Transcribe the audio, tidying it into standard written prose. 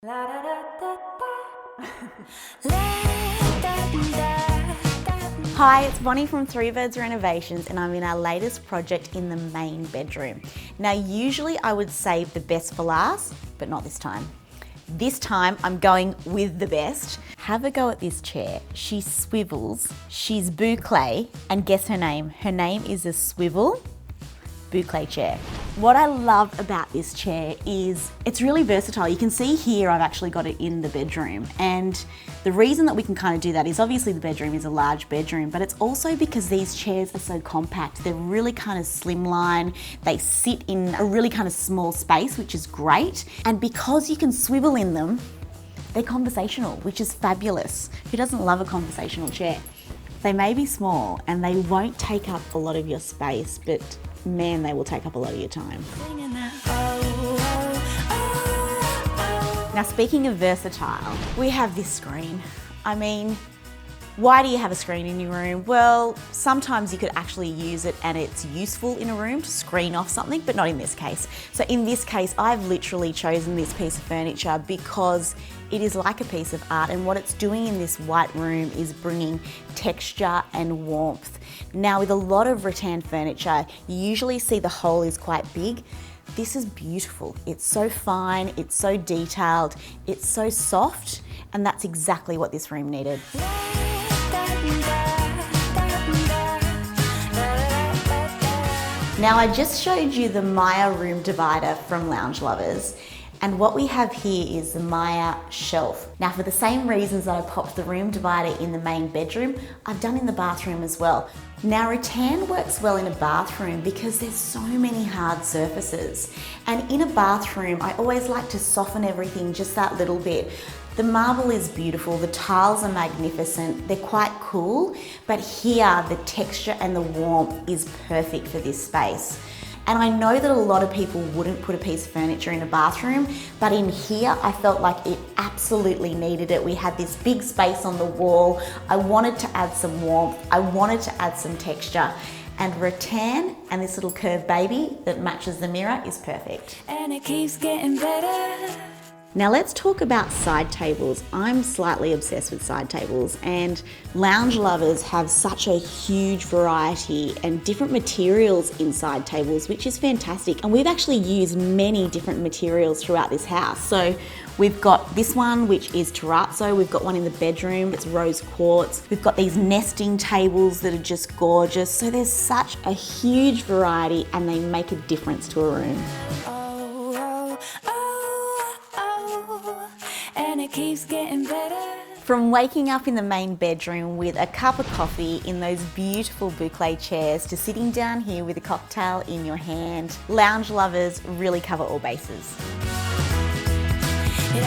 Hi, it's Bonnie from Renovations and I'm in our latest project in the main bedroom. Now usually I would save the best for last, but not this time. This time I'm going with the best. Have a go at this chair. She swivels, she's boucle, and guess her name. Her name is a Swivel Boucle chair. What I love about this chair is it's really versatile. You can see here I've actually got it in the bedroom, and the reason that we can kind of do that is obviously the bedroom is a large bedroom, but it's also because these chairs are so compact. They're really kind of slimline. They sit in a really kind of small space, which is great. And because you can swivel in them, they're conversational, which is fabulous. Who doesn't love a conversational chair? They may be small and they won't take up a lot of your space, but man, they will take up a lot of your time. Now, speaking of versatile, we have this screen. I mean, why do you have a screen in your room? Well, sometimes you could actually use it and it's useful in a room to screen off something, but not in this case. So in this case, I've literally chosen this piece of furniture because it is like a piece of art, and what it's doing in this white room is bringing texture and warmth. Now, with a lot of rattan furniture, you usually see the hole is quite big. This is beautiful. It's so fine, it's so detailed, it's so soft, and that's exactly what this room needed. Now, I just showed you the Maya room divider from Lounge Lovers, and what we have here is the Maya shelf. Now, for the same reasons that I popped the room divider in the main bedroom, I've done in the bathroom as well. Now, rattan works well in a bathroom because there's so many hard surfaces. And in a bathroom, I always like to soften everything just that little bit. The marble is beautiful, the tiles are magnificent, they're quite cool, but here the texture and the warmth is perfect for this space. And I know that a lot of people wouldn't put a piece of furniture in a bathroom, but in here I felt like it absolutely needed it. We had this big space on the wall. I wanted to add some warmth. I wanted to add some texture. And rattan and this little curved baby that matches the mirror is perfect. And it keeps getting better. Now let's talk about side tables. I'm slightly obsessed with side tables, and Lounge Lovers have such a huge variety and different materials in side tables, which is fantastic. And we've actually used many different materials throughout this house. So we've got this one, which is terrazzo. We've got one in the bedroom, it's rose quartz. We've got these nesting tables that are just gorgeous. So there's such a huge variety and they make a difference to a room. And it keeps getting better. From waking up in the main bedroom with a cup of coffee in those beautiful boucle chairs to sitting down here with a cocktail in your hand, Lounge Lovers really cover all bases. It